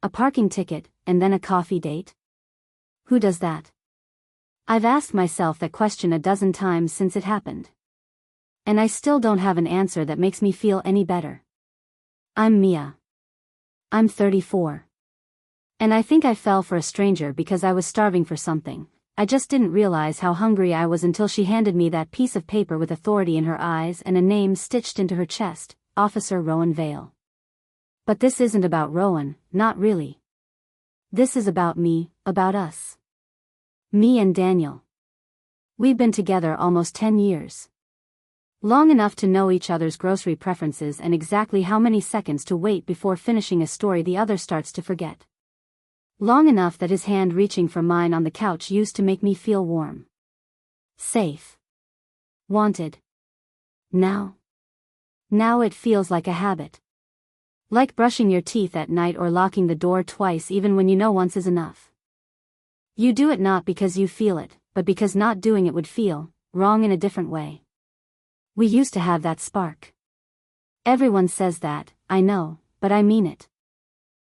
A parking ticket, and then a coffee date? Who does that? I've asked myself that question a dozen times since it happened. And I still don't have an answer that makes me feel any better. I'm Mia. I'm 34. And I think I fell for a stranger because I was starving for something. I just didn't realize how hungry I was until she handed me that piece of paper with authority in her eyes and a name stitched into her chest, Officer Rowan Vale. But this isn't about Rowan, not really. This is about me, about us. Me and Daniel. We've been together almost 10 years. Long enough to know each other's grocery preferences and exactly how many seconds to wait before finishing a story the other starts to forget. Long enough that his hand reaching for mine on the couch used to make me feel warm. Safe. Wanted. Now it feels like a habit. Like brushing your teeth at night or locking the door twice even when you know once is enough. You do it not because you feel it, but because not doing it would feel wrong in a different way. We used to have that spark. Everyone says that, I know, but I mean it.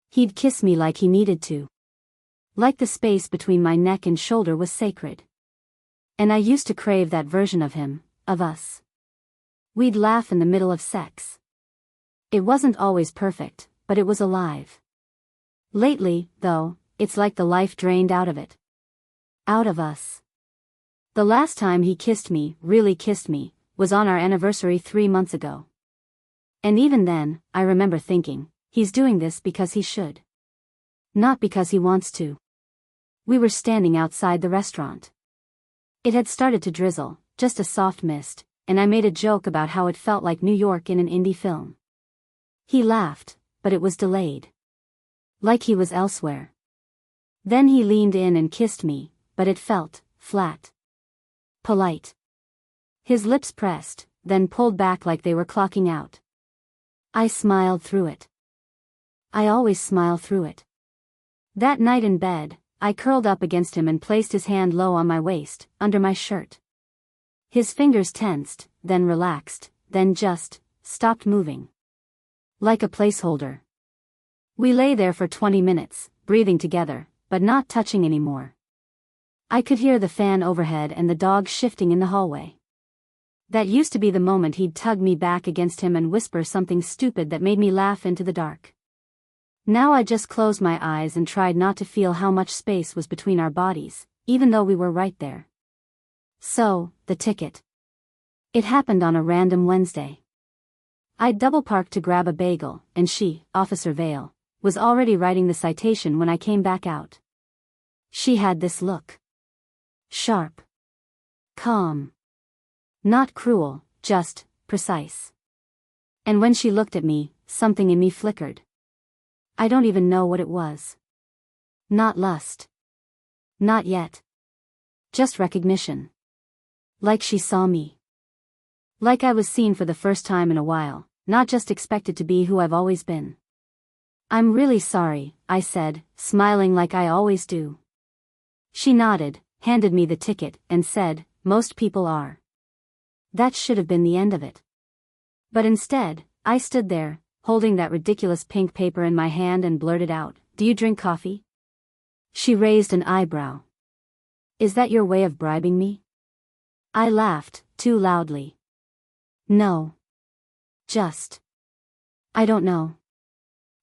He'd kiss me like he needed to. Like the space between my neck and shoulder was sacred. And I used to crave that version of him, of us. We'd laugh in the middle of sex. It wasn't always perfect, but it was alive. Lately, though, it's like the life drained out of it. Out of us. The last time he kissed me, really kissed me, was on our anniversary 3 months ago. And even then, I remember thinking, he's doing this because he should. Not because he wants to. We were standing outside the restaurant. It had started to drizzle, just a soft mist, and I made a joke about how it felt like New York in an indie film. He laughed, but it was delayed. Like he was elsewhere. Then he leaned in and kissed me, but it felt flat. Polite. His lips pressed, then pulled back like they were clocking out. I smiled through it. I always smile through it. That night in bed, I curled up against him and placed his hand low on my waist, under my shirt. His fingers tensed, then relaxed, then just stopped moving. Like a placeholder. We lay there for 20 minutes, breathing together, but not touching anymore. I could hear the fan overhead and the dog shifting in the hallway. That used to be the moment he'd tug me back against him and whisper something stupid that made me laugh into the dark. Now I just closed my eyes and tried not to feel how much space was between our bodies, even though we were right there. So, the ticket. It happened on a random Wednesday. I'd double-parked to grab a bagel, and she, Officer Vale, was already writing the citation when I came back out. She had this look. Sharp. Calm. Not cruel, just precise. And when she looked at me, something in me flickered. I don't even know what it was. Not lust. Not yet. Just recognition. Like she saw me. Like I was seen for the first time in a while, not just expected to be who I've always been. I'm really sorry, I said, smiling like I always do. She nodded, handed me the ticket, and said, most people are. That should have been the end of it. But instead, I stood there, holding that ridiculous pink paper in my hand and blurted out, "Do you drink coffee?" She raised an eyebrow. "Is that your way of bribing me?" I laughed, too loudly. "No. Just. I don't know.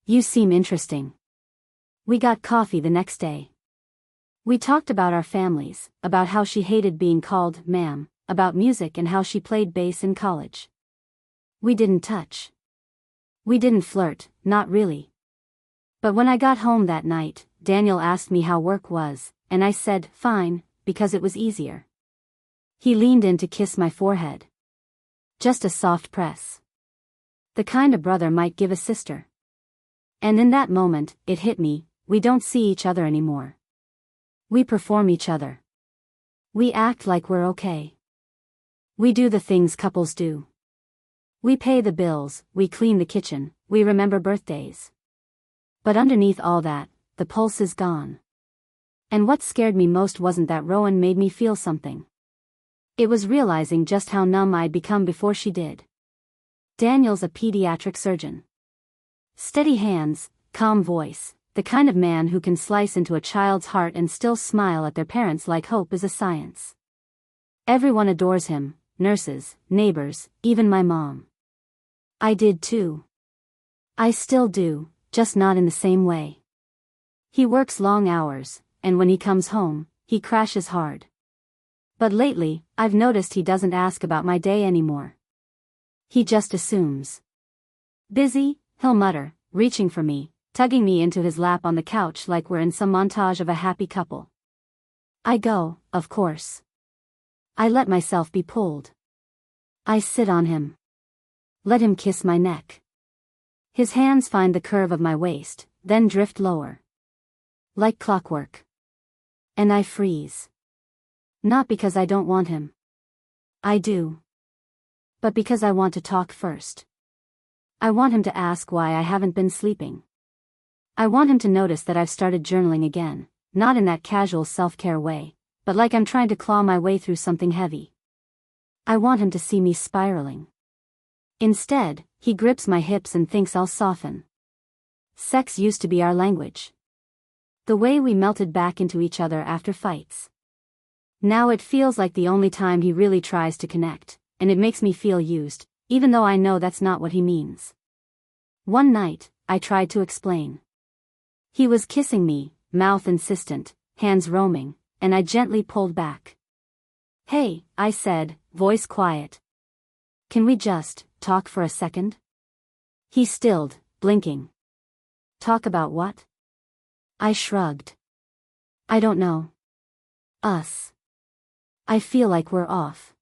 You seem interesting." We got coffee the next day. We talked about our families, about how she hated being called ma'am, about music and how she played bass in college. We didn't touch. We didn't flirt, not really. But when I got home that night, Daniel asked me how work was, and I said, fine, because it was easier. He leaned in to kiss my forehead. Just a soft press. The kind a brother might give a sister. And in that moment, it hit me, we don't see each other anymore. We perform each other. We act like we're okay. We do the things couples do. We pay the bills, we clean the kitchen, we remember birthdays. But underneath all that, the pulse is gone. And what scared me most wasn't that Rowan made me feel something. It was realizing just how numb I'd become before she did. Daniel's a pediatric surgeon. Steady hands, calm voice, the kind of man who can slice into a child's heart and still smile at their parents like hope is a science. Everyone adores him, nurses, neighbors, even my mom. I did too. I still do, just not in the same way. He works long hours, and when he comes home, he crashes hard. But lately, I've noticed he doesn't ask about my day anymore. He just assumes. Busy, he'll mutter, reaching for me, tugging me into his lap on the couch like we're in some montage of a happy couple. I go, of course. I let myself be pulled. I sit on him. Let him kiss my neck. His hands find the curve of my waist, then drift lower. Like clockwork. And I freeze. Not because I don't want him. I do. But because I want to talk first. I want him to ask why I haven't been sleeping. I want him to notice that I've started journaling again, not in that casual self-care way, but like I'm trying to claw my way through something heavy. I want him to see me spiraling. Instead, he grips my hips and thinks I'll soften. Sex used to be our language. The way we melted back into each other after fights. Now it feels like the only time he really tries to connect, and it makes me feel used, even though I know that's not what he means. One night, I tried to explain. He was kissing me, mouth insistent, hands roaming, and I gently pulled back. Hey, I said, voice quiet. Can we just talk for a second? He stilled, blinking. Talk about what? I shrugged. I don't know. Us. I feel like we're off.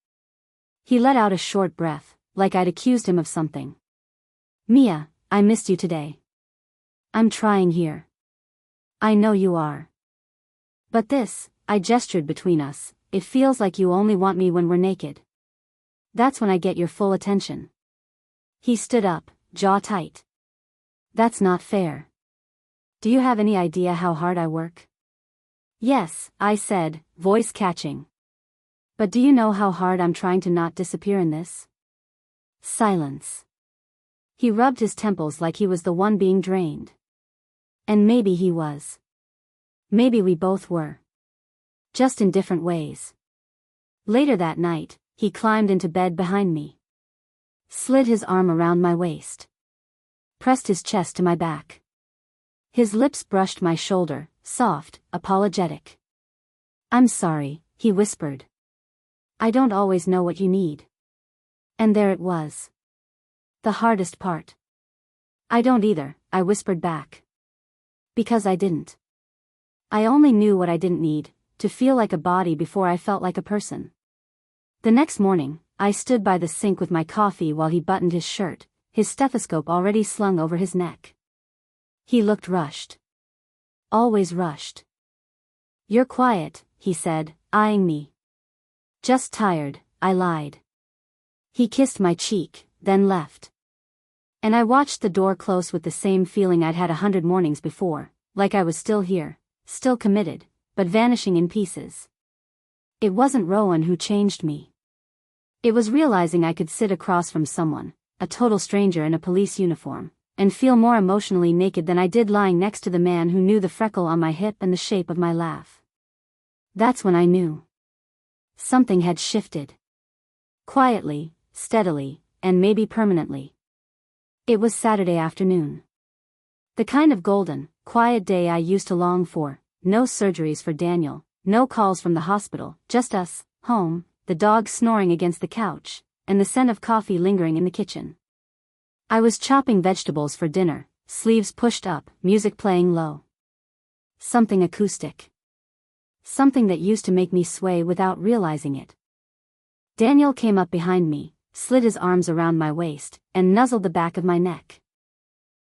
He let out a short breath, like I'd accused him of something. Mia, I missed you today. I'm trying here. I know you are. But this, I gestured between us, it feels like you only want me when we're naked. That's when I get your full attention. He stood up, jaw tight. That's not fair. Do you have any idea how hard I work? Yes, I said, voice catching. But do you know how hard I'm trying to not disappear in this? Silence. He rubbed his temples like he was the one being drained. And maybe he was. Maybe we both were. Just in different ways. Later that night, he climbed into bed behind me. Slid his arm around my waist. Pressed his chest to my back. His lips brushed my shoulder, soft, apologetic. I'm sorry, he whispered. I don't always know what you need. And there it was. The hardest part. I don't either, I whispered back. Because I didn't. I only knew what I didn't need, to feel like a body before I felt like a person. The next morning, I stood by the sink with my coffee while he buttoned his shirt, his stethoscope already slung over his neck. He looked rushed. Always rushed. You're quiet, he said, eyeing me. Just tired, I lied. He kissed my cheek, then left. And I watched the door close with the same feeling I'd had 100 mornings before, like I was still here, still committed, but vanishing in pieces. It wasn't Rowan who changed me. It was realizing I could sit across from someone, a total stranger in a police uniform, and feel more emotionally naked than I did lying next to the man who knew the freckle on my hip and the shape of my laugh. That's when I knew. Something had shifted. Quietly, steadily, and maybe permanently. It was Saturday afternoon. The kind of golden, quiet day I used to long for, no surgeries for Daniel, no calls from the hospital, just us, home, the dog snoring against the couch, and the scent of coffee lingering in the kitchen. I was chopping vegetables for dinner, sleeves pushed up, music playing low. Something acoustic. Something that used to make me sway without realizing it. Daniel came up behind me, slid his arms around my waist, and nuzzled the back of my neck.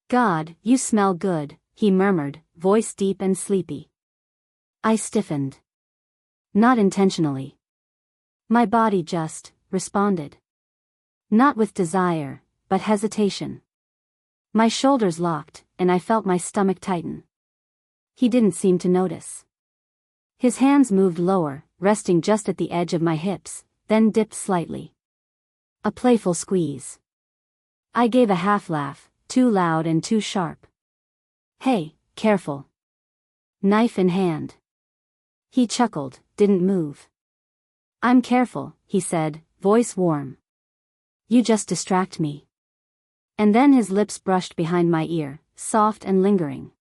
God, you smell good, he murmured, voice deep and sleepy. I stiffened. Not intentionally. My body just responded. Not with desire, but hesitation. My shoulders locked, and I felt my stomach tighten. He didn't seem to notice. His hands moved lower, resting just at the edge of my hips, then dipped slightly. A playful squeeze. I gave a half laugh, too loud and too sharp. Hey, careful. Knife in hand. He chuckled, didn't move. I'm careful, he said, voice warm. You just distract me. And then his lips brushed behind my ear, soft and lingering.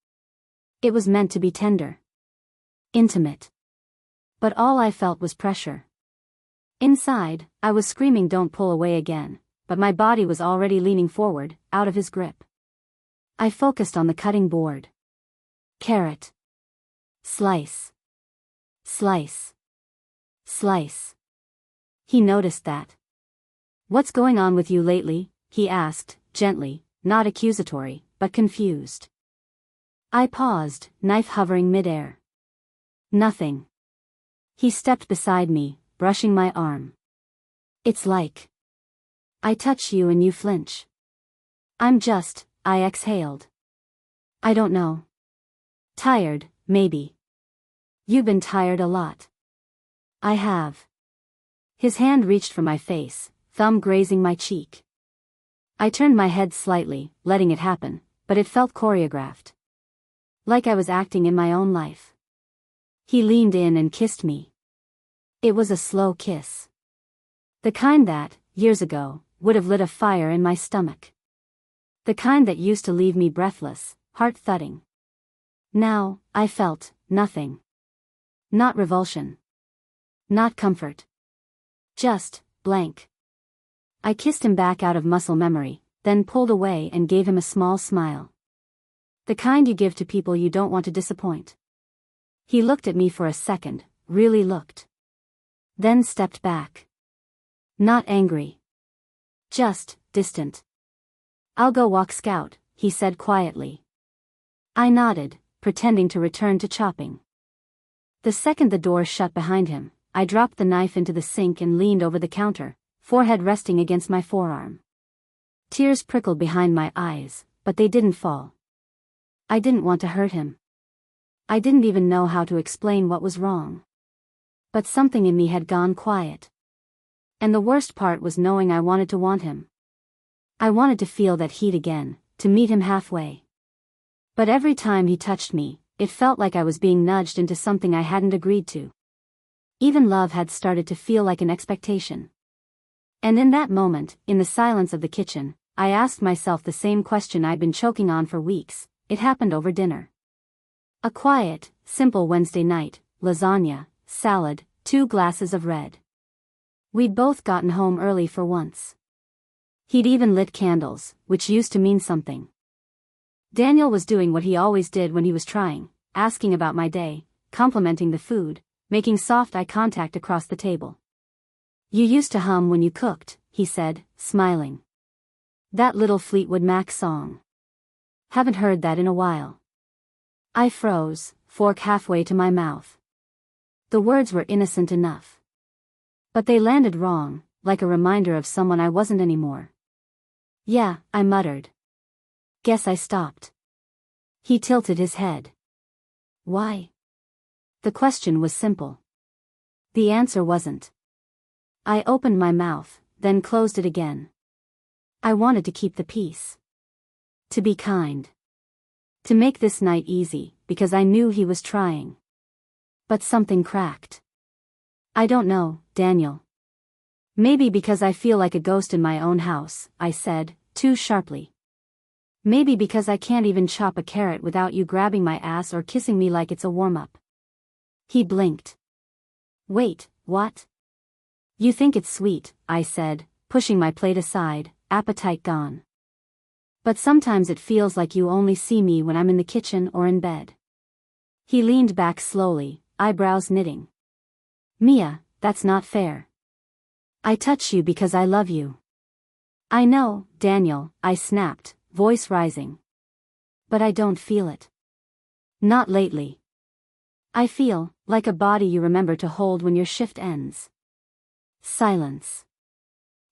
It was meant to be tender. Intimate. But all I felt was pressure. Inside, I was screaming don't pull away again, but my body was already leaning forward, out of his grip. I focused on the cutting board. Carrot. Slice. Slice. Slice. He noticed that. What's going on with you lately? He asked, gently, not accusatory, but confused. I paused, knife hovering midair. Nothing. He stepped beside me, brushing my arm. It's like I touch you and you flinch. I exhaled. I don't know. Tired, maybe. You've been tired a lot. I have. His hand reached for my face, thumb grazing my cheek. I turned my head slightly, letting it happen, but it felt choreographed. Like I was acting in my own life. He leaned in and kissed me. It was a slow kiss. The kind that, years ago, would have lit a fire in my stomach. The kind that used to leave me breathless, heart thudding. Now, I felt nothing. Not revulsion. Not comfort. Just blank. I kissed him back out of muscle memory, then pulled away and gave him a small smile. The kind you give to people you don't want to disappoint. He looked at me for a second, really looked. Then stepped back. Not angry. Just distant. I'll go walk Scout, he said quietly. I nodded, pretending to return to chopping. The second the door shut behind him, I dropped the knife into the sink and leaned over the counter, forehead resting against my forearm. Tears prickled behind my eyes, but they didn't fall. I didn't want to hurt him. I didn't even know how to explain what was wrong. But something in me had gone quiet. And the worst part was knowing I wanted to want him. I wanted to feel that heat again, to meet him halfway. But every time he touched me, it felt like I was being nudged into something I hadn't agreed to. Even love had started to feel like an expectation. And in that moment, in the silence of the kitchen, I asked myself the same question I'd been choking on for weeks. It happened over dinner. A quiet, simple Wednesday night, lasagna, salad, 2 glasses of red. We'd both gotten home early for once. He'd even lit candles, which used to mean something. Daniel was doing what he always did when he was trying, asking about my day, complimenting the food, making soft eye contact across the table. You used to hum when you cooked, he said, smiling. That little Fleetwood Mac song. Haven't heard that in a while. I froze, fork halfway to my mouth. The words were innocent enough. But they landed wrong, like a reminder of someone I wasn't anymore. Yeah, I muttered. Guess I stopped. He tilted his head. Why? The question was simple. The answer wasn't. I opened my mouth, then closed it again. I wanted to keep the peace. To be kind. To make this night easy, because I knew he was trying. But something cracked. I don't know, Daniel. Maybe because I feel like a ghost in my own house, I said, too sharply. Maybe because I can't even chop a carrot without you grabbing my ass or kissing me like it's a warm-up. He blinked. Wait, what? You think it's sweet, I said, pushing my plate aside, appetite gone. But sometimes it feels like you only see me when I'm in the kitchen or in bed. He leaned back slowly, eyebrows knitting. Mia, that's not fair. I touch you because I love you. I know, Daniel, I snapped, voice rising. But I don't feel it. Not lately. I feel like a body you remember to hold when your shift ends. Silence.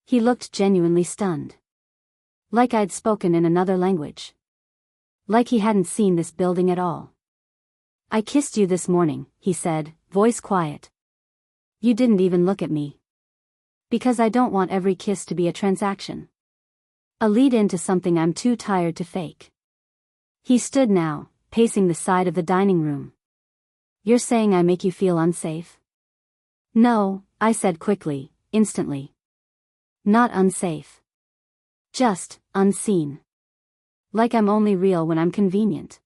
He looked genuinely stunned. Like I'd spoken in another language. Like he hadn't seen this building at all. I kissed you this morning, he said, voice quiet. You didn't even look at me. Because I don't want every kiss to be a transaction. A lead-in to something I'm too tired to fake. He stood now, pacing the side of the dining room. You're saying I make you feel unsafe? No, I said quickly, instantly. Not unsafe. Just, unseen. Like I'm only real when I'm convenient.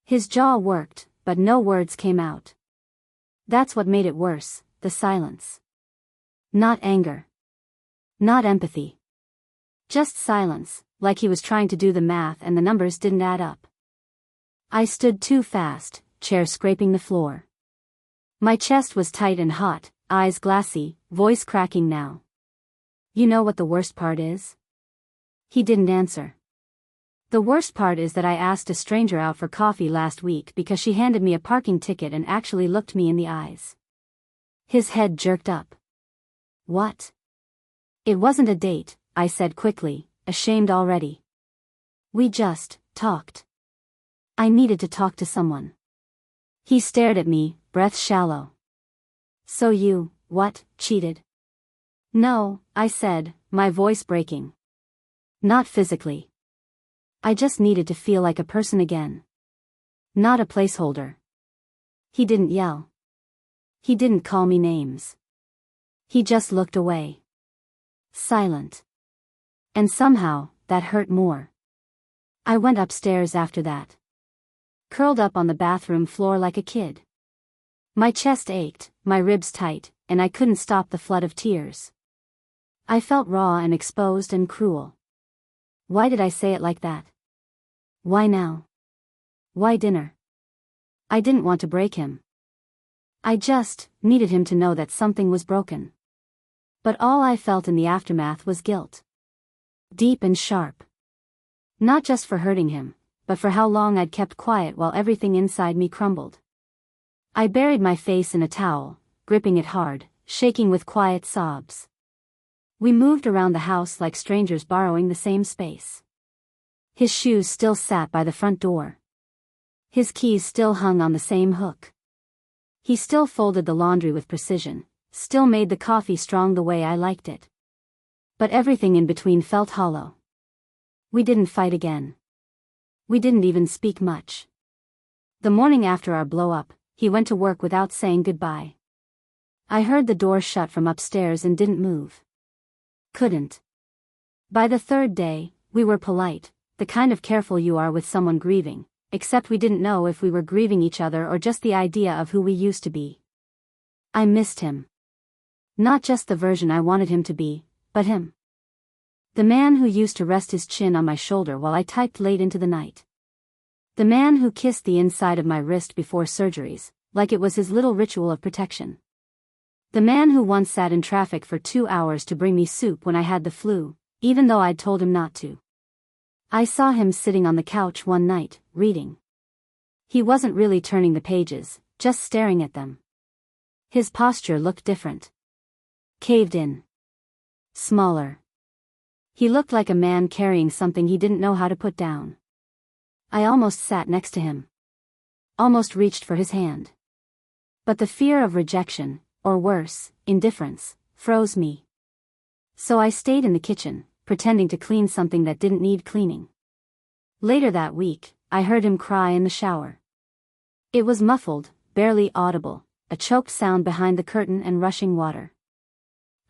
His jaw worked, but no words came out. That's what made it worse, the silence. Not anger. Not empathy. Just silence, like he was trying to do the math and the numbers didn't add up. I stood too fast, chair scraping the floor. My chest was tight and hot, eyes glassy, voice cracking now. You know what the worst part is? He didn't answer. The worst part is that I asked a stranger out for coffee last week because she handed me a parking ticket and actually looked me in the eyes. His head jerked up. What? It wasn't a date, I said quickly, ashamed already. We just talked. I needed to talk to someone. He stared at me, breath shallow. So you, what, cheated? No, I said, my voice breaking. Not physically. I just needed to feel like a person again. Not a placeholder. He didn't yell. He didn't call me names. He just looked away. Silent. And somehow, that hurt more. I went upstairs after that. Curled up on the bathroom floor like a kid. My chest ached, my ribs tight, and I couldn't stop the flood of tears. I felt raw and exposed and cruel. Why did I say it like that? Why now? Why dinner? I didn't want to break him. I just needed him to know that something was broken. But all I felt in the aftermath was guilt. Deep and sharp. Not just for hurting him, but for how long I'd kept quiet while everything inside me crumbled. I buried my face in a towel, gripping it hard, shaking with quiet sobs. We moved around the house like strangers borrowing the same space. His shoes still sat by the front door. His keys still hung on the same hook. He still folded the laundry with precision, still made the coffee strong the way I liked it. But everything in between felt hollow. We didn't fight again. We didn't even speak much. The morning after our blow-up, he went to work without saying goodbye. I heard the door shut from upstairs and didn't move. Couldn't. By the third day, we were polite, the kind of careful you are with someone grieving, except we didn't know if we were grieving each other or just the idea of who we used to be. I missed him. Not just the version I wanted him to be, but him. The man who used to rest his chin on my shoulder while I typed late into the night. The man who kissed the inside of my wrist before surgeries, like it was his little ritual of protection. The man who once sat in traffic for 2 hours to bring me soup when I had the flu, even though I'd told him not to. I saw him sitting on the couch one night, reading. He wasn't really turning the pages, just staring at them. His posture looked different. Caved in. Smaller. He looked like a man carrying something he didn't know how to put down. I almost sat next to him. Almost reached for his hand. But the fear of rejection, or worse, indifference, froze me. So I stayed in the kitchen, pretending to clean something that didn't need cleaning. Later that week, I heard him cry in the shower. It was muffled, barely audible, a choked sound behind the curtain and rushing water.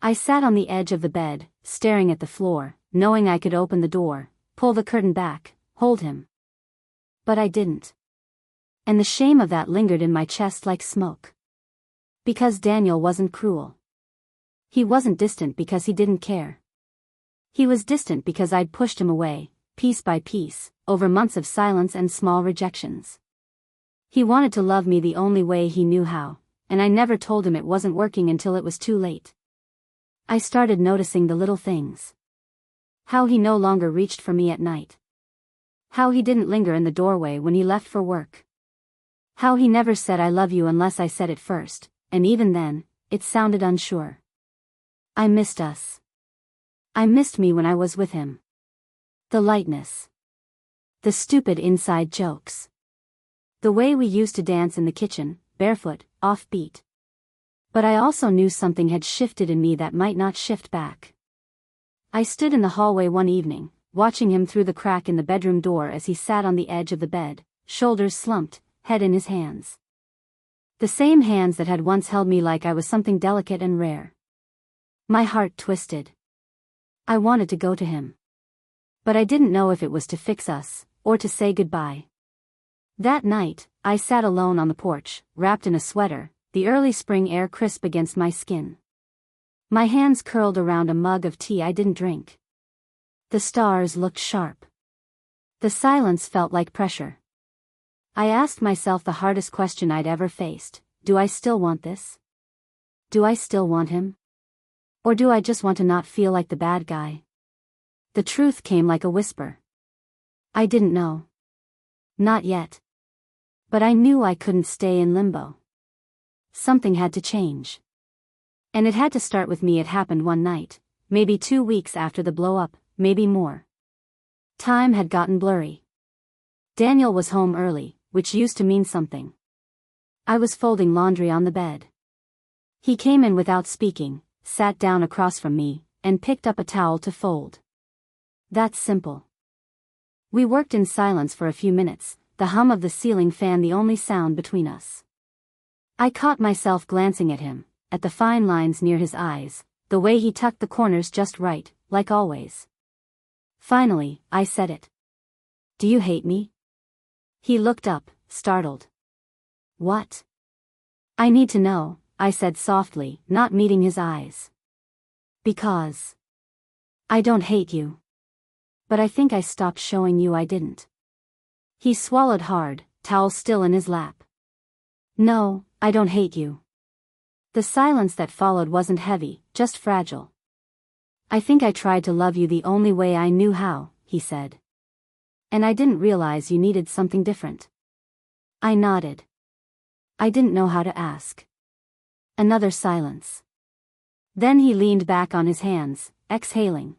I sat on the edge of the bed, staring at the floor, knowing I could open the door, pull the curtain back, hold him. But I didn't. And the shame of that lingered in my chest like smoke. Because Daniel wasn't cruel. He wasn't distant because he didn't care. He was distant because I'd pushed him away, piece by piece, over months of silence and small rejections. He wanted to love me the only way he knew how, and I never told him it wasn't working until it was too late. I started noticing the little things. How he no longer reached for me at night. How he didn't linger in the doorway when he left for work. How he never said I love you unless I said it first, and even then, it sounded unsure. I missed us. I missed me when I was with him. The lightness. The stupid inside jokes. The way we used to dance in the kitchen, barefoot, offbeat. But I also knew something had shifted in me that might not shift back. I stood in the hallway one evening, watching him through the crack in the bedroom door as he sat on the edge of the bed, shoulders slumped, head in his hands. The same hands that had once held me like I was something delicate and rare. My heart twisted. I wanted to go to him. But I didn't know if it was to fix us, or to say goodbye. That night, I sat alone on the porch, wrapped in a sweater, the early spring air crisp against my skin. My hands curled around a mug of tea I didn't drink. The stars looked sharp. The silence felt like pressure. I asked myself the hardest question I'd ever faced: do I still want this? Do I still want him? Or do I just want to not feel like the bad guy? The truth came like a whisper. I didn't know. Not yet. But I knew I couldn't stay in limbo. Something had to change. And it had to start with me. It happened one night, maybe 2 weeks after the blow-up, maybe more. Time had gotten blurry. Daniel was home early, which used to mean something. I was folding laundry on the bed. He came in without speaking, sat down across from me, and picked up a towel to fold. That's simple. We worked in silence for a few minutes, the hum of the ceiling fan the only sound between us. I caught myself glancing at him, at the fine lines near his eyes, the way he tucked the corners just right, like always. Finally, I said it. Do you hate me? He looked up, startled. What? I need to know, I said softly, not meeting his eyes. Because I don't hate you. But I think I stopped showing you I didn't. He swallowed hard, towel still in his lap. No, I don't hate you. The silence that followed wasn't heavy, just fragile. I think I tried to love you the only way I knew how, he said. And I didn't realize you needed something different. I nodded. I didn't know how to ask. Another silence. Then he leaned back on his hands, exhaling.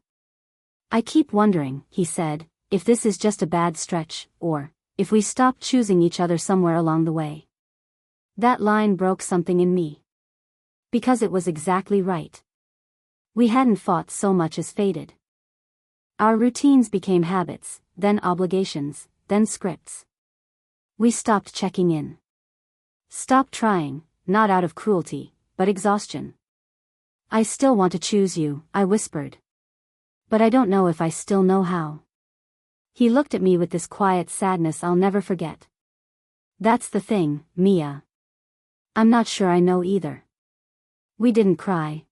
I keep wondering, he said, if this is just a bad stretch, or if we stopped choosing each other somewhere along the way. That line broke something in me. Because it was exactly right. We hadn't fought so much as faded. Our routines became habits, then obligations, then scripts. We stopped checking in. Stopped trying, not out of cruelty, but exhaustion. I still want to choose you, I whispered. But I don't know if I still know how. He looked at me with this quiet sadness I'll never forget. That's the thing, Mia. I'm not sure I know either. We didn't cry.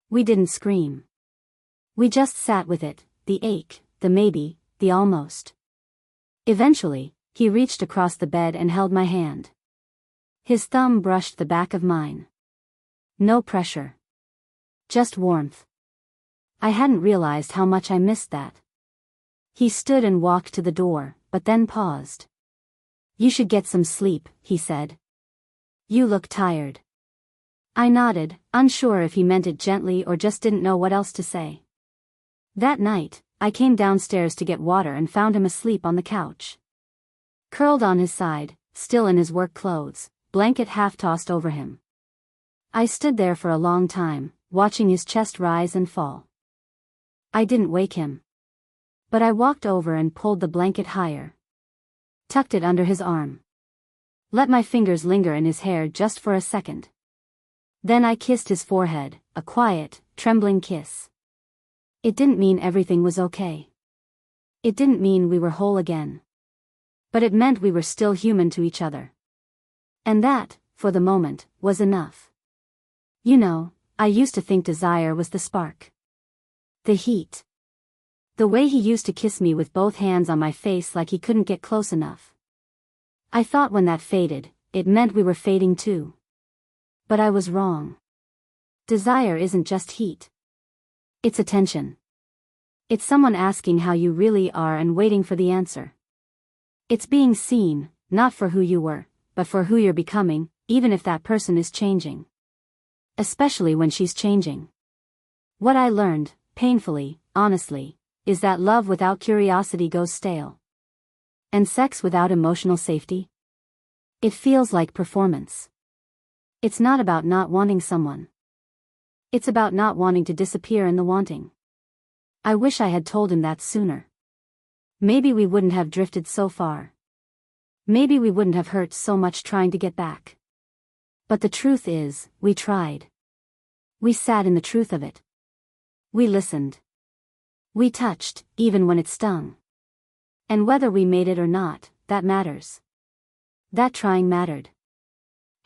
We didn't scream. We just sat with it, the ache, the maybe, the almost. Eventually, he reached across the bed and held my hand. His thumb brushed the back of mine. No pressure. Just warmth. I hadn't realized how much I missed that. He stood and walked to the door, but then paused. You should get some sleep, he said. You look tired. I nodded, unsure if he meant it gently or just didn't know what else to say. That night, I came downstairs to get water and found him asleep on the couch. Curled on his side, still in his work clothes, blanket half tossed over him. I stood there for a long time, watching his chest rise and fall. I didn't wake him. But I walked over and pulled the blanket higher. Tucked it under his arm. Let my fingers linger in his hair just for a second. Then I kissed his forehead, a quiet, trembling kiss. It didn't mean everything was okay. It didn't mean we were whole again. But it meant we were still human to each other. And that, for the moment, was enough. You know, I used to think desire was the spark. The heat. The way he used to kiss me with both hands on my face like he couldn't get close enough. I thought when that faded, it meant we were fading too. But I was wrong. Desire isn't just heat. It's attention. It's someone asking how you really are and waiting for the answer. It's being seen, not for who you were, but for who you're becoming, even if that person is changing. Especially when she's changing. What I learned, painfully, honestly, is that love without curiosity goes stale. And sex without emotional safety? It feels like performance. It's not about not wanting someone. It's about not wanting to disappear in the wanting. I wish I had told him that sooner. Maybe we wouldn't have drifted so far. maybe we wouldn't have hurt so much trying to get back. But the truth is, we tried. We sat in the truth of it. We listened. We touched, even when it stung. And whether we made it or not, that matters. That trying mattered.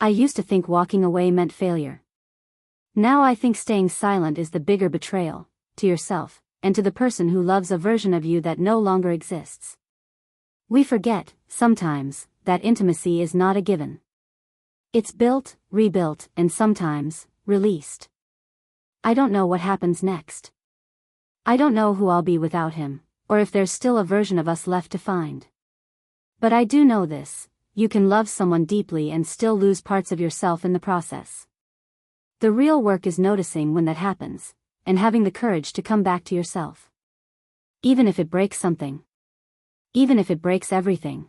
I used to think walking away meant failure. Now I think staying silent is the bigger betrayal, to yourself, and to the person who loves a version of you that no longer exists. We forget, sometimes, that intimacy is not a given. It's built, rebuilt, and sometimes, released. I don't know what happens next. I don't know who I'll be without him, or if there's still a version of us left to find. But I do know this: you can love someone deeply and still lose parts of yourself in the process. The real work is noticing when that happens, and having the courage to come back to yourself. Even if it breaks something. Even if it breaks everything.